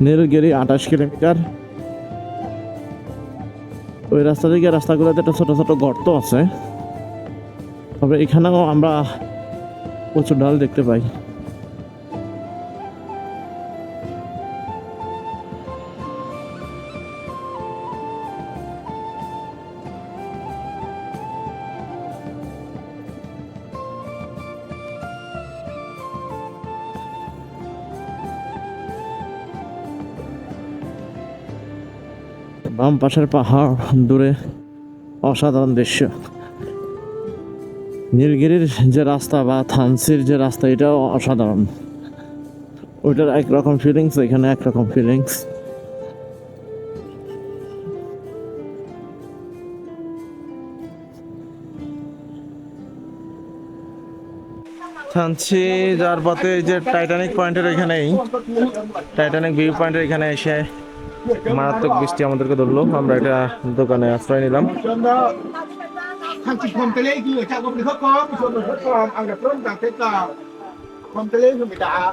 নীলগিরি 28 কিলোমিটার। ওই রাস্তা থেকে রাস্তাগুলোতে একটা ছোট ছোট গর্ত আছে, তবে এখানেও আমরা প্রচুর ঢাল দেখতে পাই। বাম পাশের পাহাড়, দূরে অসাধারণ দৃশ্য। নীলগিরির যে রাস্তা বা থানচির যে রাস্তা, এটাও অসাধারণ। ওইটার একরকম ফিলিংস, এখানে একরকম ফিলিংস। থানচি যার পথে এই যে টাইটানিক পয়েন্টের এখানেই, টাইটানিক ভিউ পয়েন্টের এখানে এসে মারাত্মক বৃষ্টি আমাদেরকে ধরলো। আমরা একটা দোকানে আশ্রয় নিলাম। thằng chị phòng tele kia ở trong cái có ăn gặp rất là cái là phòng tele thì phải trả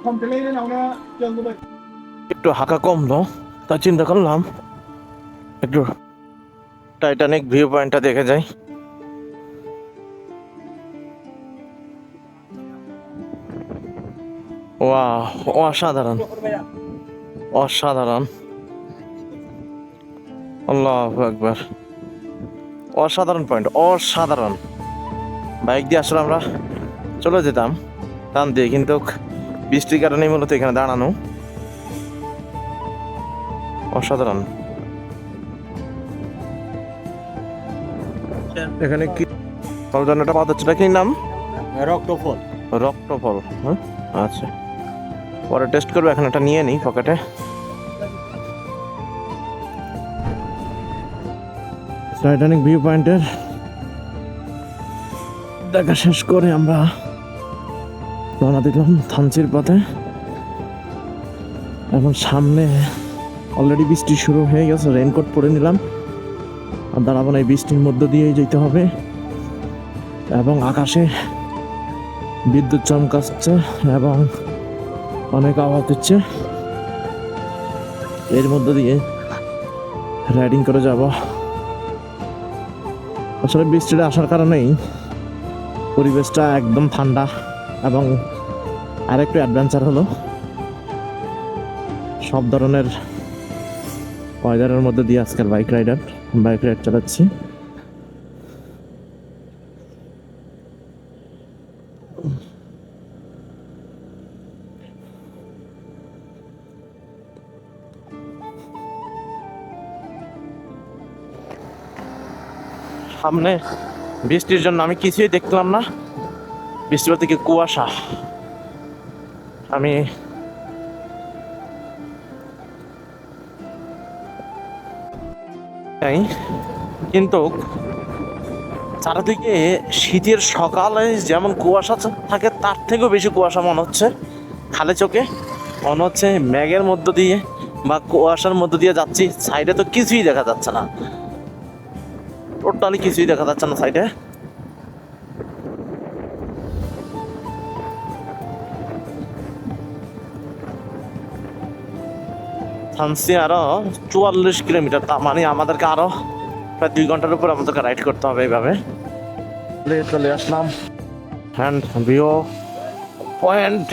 phòng tele thế nào nó chân của mình একটু হাঁকা কম তো, তা চিন্তা করলাম একটু টাইটানিক ভিউ পয়েন্টটা দেখে যাই। ওয়াও, অসাধারণ অসাধারণ, আল্লাহু আকবার। অসাধারণ পয়েন্ট, অসাধারণ। বাইক দিয়ে আসলে আমরা চলে যেতাম টান দিয়ে, কিন্তু বৃষ্টির কারণে মূলত এখানে দাঁড়ানো। অসাধারণ। এখানে কি ফলজনটা পাওয়া যাচ্ছে, কি নাম? রক্তফল রক্তফল, হ্যাঁ আচ্ছা, পরে টেস্ট করবো। এখন এটা নিয়ে নিই পকেটে। টাইটানিক ভিউ পয়েন্টের দেখা শেষ করে আমরা রওনা দিলাম থানচির পথে। এখন সামনে অলরেডি বৃষ্টি শুরু হয়ে গেছে, রেইনকোট পরে নিলাম। আর দাঁড়াবো না, এই বৃষ্টির মধ্য দিয়েই যেতে হবে। এবং আকাশে বিদ্যুৎ চমকাচ্ছে এবং অনেক আওয়াজ হচ্ছে। এর মধ্য দিয়ে রাইডিং করে যাব। আসলে বৃষ্টিটা আসার কারণেই পরিবেশটা একদম ঠান্ডা এবং আরেকটু অ্যাডভেঞ্চার হলো। সব ধরনের ওয়েদারের মধ্যে দিয়ে আজকের বাইক রাইডার। বাইক রাইড চালাচ্ছি। সামনে বৃষ্টির জন্য আমি কিছুই দেখলাম না, বৃষ্টির থেকে কুয়াশা। আমি কিন্তু চারিদিকে শীতের সকালে যেমন কুয়াশা থাকে তার থেকেও বেশি কুয়াশা মনে হচ্ছে। খালি চোখে মনে হচ্ছে মেঘের মধ্য দিয়ে বা কুয়াশার মধ্য দিয়ে যাচ্ছি, সাইডে তো কিছুই দেখা যাচ্ছে না, টোটালি কিছুই দেখা যাচ্ছে না সাইডে। থানসি আরো 44 কিলোমিটার, তা মানে আমাদেরকে আরো প্রায় 2 ঘন্টার উপর আমাদেরকে রাইড করতে হবে এইভাবে। চলে আসলাম হ্যান্ড ভিউ পয়েন্ট।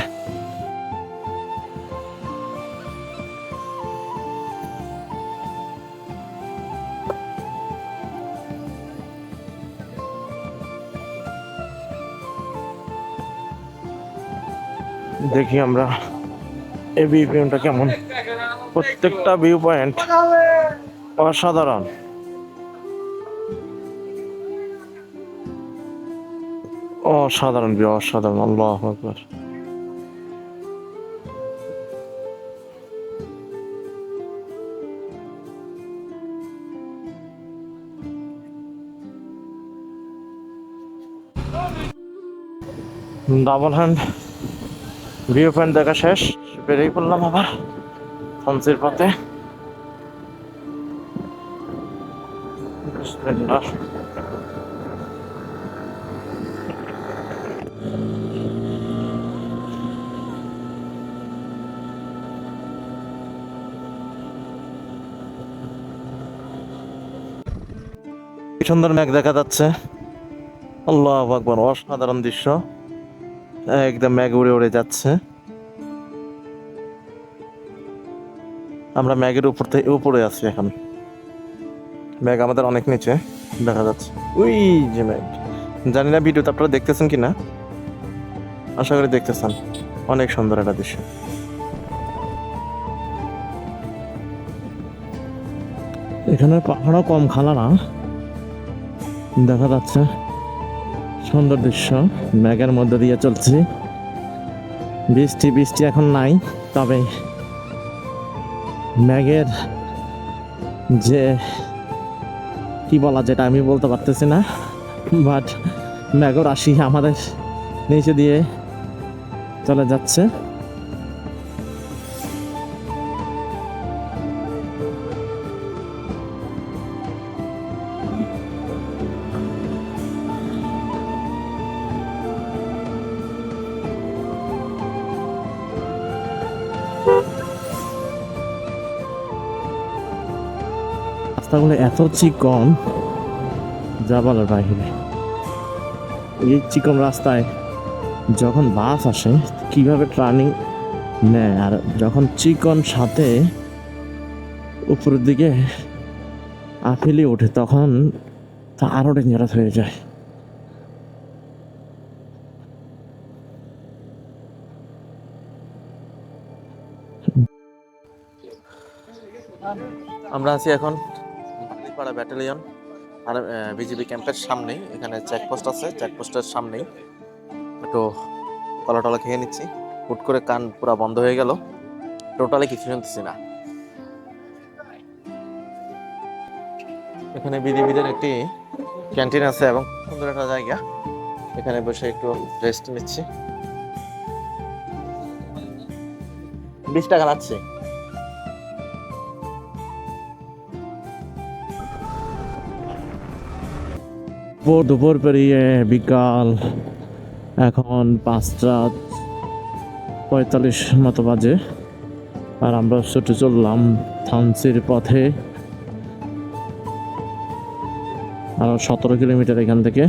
দেখি আমরা এই ভিউ পয়েন্টটা কেমন। প্রত্যেকটা ভিউ পয়েন্ট অসাধারণ। অসাধারণ ভিউ, অসাধারণ। আল্লাহু আকবার। ডাবল হ্যান্ড ভিউ পয়েন্ট দেখা শেষ, বেরিয়ে পড়লাম আবার থানসির পথে। সুন্দর মেঘ দেখা যাচ্ছে। আল্লাহু আকবার, অসাধারণ দৃশ্য। একদম মেঘ উড়ে উড়ে যাচ্ছে। আমরা মেঘের উপর থেকে উপরে আছি এখন। মেঘ আমাদের অনেক নিচে দেখা যাচ্ছে। ওই যে মেঘ, জানি না ভিডিওতে আপনারা দেখতেছেন কিনা, আশা করি দেখতেছেন। অনেক সুন্দর একটা দৃশ্য। এখানে পাহাড়ও কম খালা না, দেখা যাচ্ছে সুন্দর দৃশ্য। মেঘের মধ্যে দিয়ে চলছি। বৃষ্টি বৃষ্টি এখন নাই, তবে মেঘের যে কি বলা, যেটা আমি বলতে পারতেছি না, বাট মেঘর রাশি আমাদের নিচে দিয়ে চলে যাচ্ছে। রাস্তাগুলো এত চিকন যা বলার বাহিরে। এই চিকন রাস্তায় যখন বাস আসে কিভাবে টার্নিং নেয়, আর যখন চিকন সাথে উপরের দিকে আফেলি ওঠে তখন তা আরো ডেঞ্জারাস হয়ে যায়। আমরা আছি এখন পাড়া ব্যাটালিয়ন আর বিজিবি ক্যাম্পের সামনেই। এখানে চেকপোস্ট আছে, চেকপোস্টের সামনেই একটু কলা টলা খেয়ে নিচ্ছি। হুট করে কান পুরো বন্ধ হয়ে গেল, টোটালি কিছু শুনতেছি না। এখানে বিজিবিদের একটি ক্যান্টিন আছে এবং সুন্দর একটা জায়গা, এখানে বসে একটু রেস্ট নিচ্ছি। 20 টাকা লাগছে। দুপুর পেরিয়ে বিকাল, এখন 5:45 মতো বাজে, আর আমরা ছুটে চললাম থানসির পথে। আরো 17 কিলোমিটার এখান থেকে।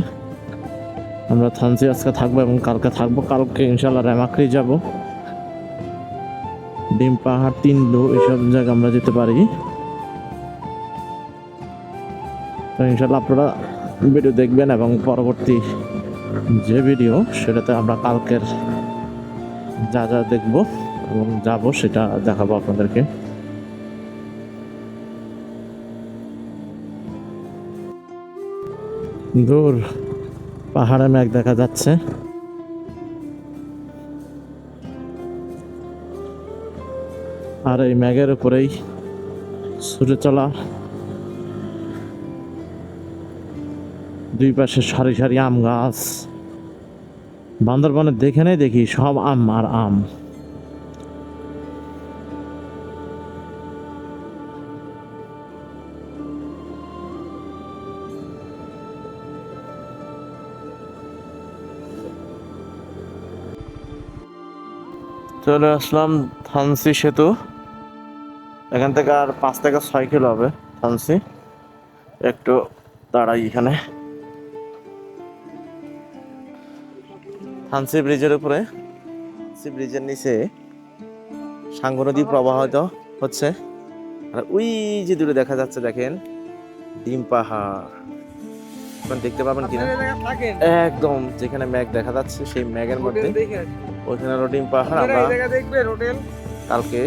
আমরা থানসি আজকে থাকবো এবং কালকে থাকবো। কালকে ইনশাল্লাহ রেমাক্রি যাব, ডিম পাহাড়, তিনদু, এসব জায়গা আমরা যেতে পারি। তো ইনশাল্লাহ আপনারা ভিডিও দেখবেন এবং পরবর্তী যে ভিডিও সেটাতে আমরা কালকের যা যা দেখব এবং যাব সেটা দেখাবো আপনাদেরকে। দূর পাহাড়ে মেঘ দেখা যাচ্ছে, আর এই মেঘের উপরেই ছুটে চলা দুই পাশে সারি সারি আম গাছ। বান্দরবনে দেখে দেখি সব আম আর আম। চলে আসলাম থানসি সেতু। এখান থেকে আর 5 থেকে 6 কিলো হবে থানসি। একটু দাঁড়াই এখানে। থানসি ব্রিজের উপরে, থানসি ব্রিজের নিচে সাঙ্গু নদী প্রবাহিত হচ্ছে। আর ওই যে দূরে দেখা যাচ্ছে, দেখেন ডিম পাহাড়। আপনারা দেখতে পাবেন কিনা, একদম যেখানে মেঘ দেখা যাচ্ছে সেই মেঘের মধ্যে ওইখানে হলো ডিম পাহাড়। আমরা কালকে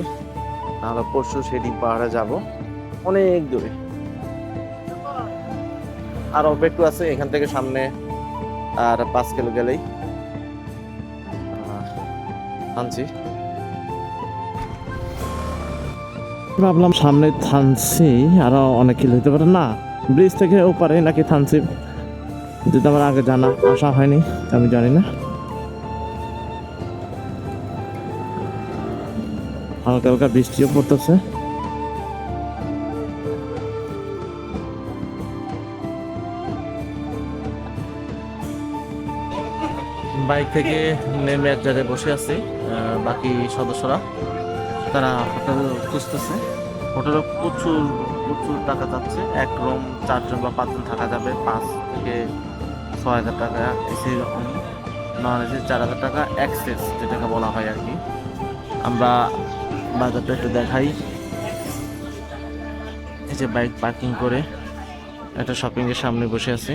আমরা পরশু সেই ডিম পাহাড়ে যাব, অনেক দূরে। আর অল্প একটু আছে এখান থেকে সামনে, আর 5 কিলো গেলেই থানসি। ভাবলাম সামনে থানসি, আরো অনেক কিলো হতে পারে না, ব্রিজ থেকে ওপারে নাকি থানসি, যদি আমার আগে জানা আসা হয়নি আমি জানি না। হালকা হালকা বৃষ্টিও পড়তেছে। বাইক থেকে নেমে এক জায়গায় বসে আছি, বাকি সদস্যরা তারা হোটেল খুঁজতেছে। হোটেলে প্রচুর প্রচুর টাকা যাচ্ছে। এক রুম 4 জন বা 5 জন থাকা যাবে, 5 থেকে 6,000 টাকা। এসি নন এসি 4,000 টাকা, এক্সেস যেটাকে বলা হয় আর কি। আমরা বাজারটা একটু দেখাই। এই যে বাইক পার্কিং করে একটা শপিং এর সামনে বসে আছি।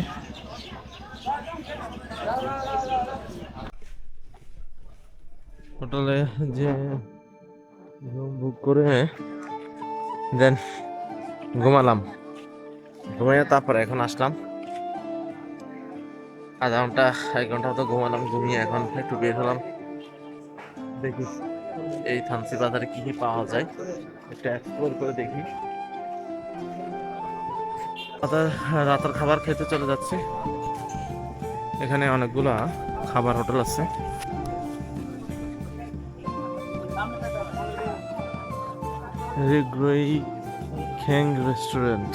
হোটেলে যে রুম বুক করে দেন ঘুমালাম, ঘুমাইয়া তারপরে এখন আসলাম। আধা ঘন্টা 1 ঘন্টা মতো ঘুমালাম, ঘুমিয়ে এখন একটু বের হলাম। দেখি এই থানসি বাজারে কি কি পাওয়া যায়, একটু এক্সপ্লোর করে দেখি। রাতের খাবার খেতে চলে যাচ্ছি। এখানে অনেকগুলা খাবার হোটেল আছে। রিগ্রই খেং রেস্টুরেন্ট,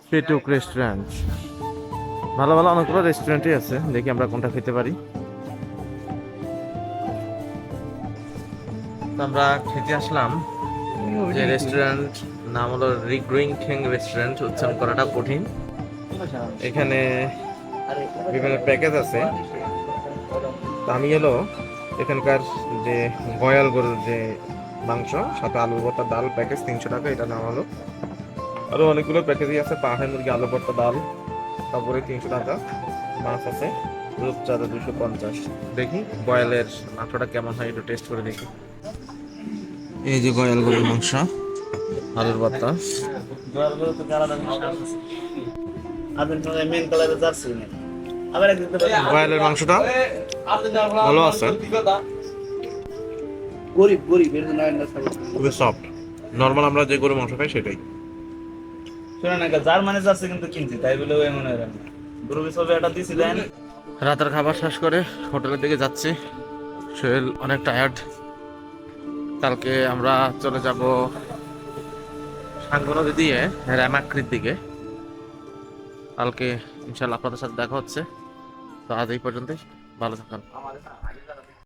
পেটুক রেস্টুরেন্ট, ভালো ভালো অনেকগুলো রেস্টুরেন্টই আছে। দেখি আমরা কোনটা খেতে পারি। আমরা খেতে আসলাম যে রেস্টুরেন্ট, নাম হলো রিগ্রুইং খেং রেস্টুরেন্ট। উচ্চারণ করাটা কঠিন। এখানে বিভিন্ন প্যাকেজ আছে। আমি হলো এখানকার যে গয়াল গরুর যে মাংস, সাথে আলু ভর্তা, ডাল প্যাকেজ 300 টাকা, এটা নাম হলো। আরো অনেকগুলো প্যাকেজই আছে। পাহাড়ের মুরগি, আলু ভর্তা, ডাল, তারপরে 300 টাকা। মাছ আছে রূপচাঁদা 250। দেখি গয়ালের মাংসটা কেমন হয়, একটু টেস্ট করে দেখি। এই যে গয়াল গরুর মাংস, আলুর ভর্তা। গয়ালের মাংসটা ভালো আছে, খুবই সফট। নর্মাল আমরা যে গরুর মাংস খাই সেটাই। রাতের খাবার শেষ করে হোটেলের দিকে যাচ্ছি। শরীর অনেক টায়ার্ড। কালকে আমরা চলে যাব সাঙ্গু নদী দিয়ে রেমাক্রির দিকে। কালকে ইনশাল্লাহ আপনাদের সাথে দেখা হচ্ছে। তো আজ এই পর্যন্তই, ভালো থাকুন।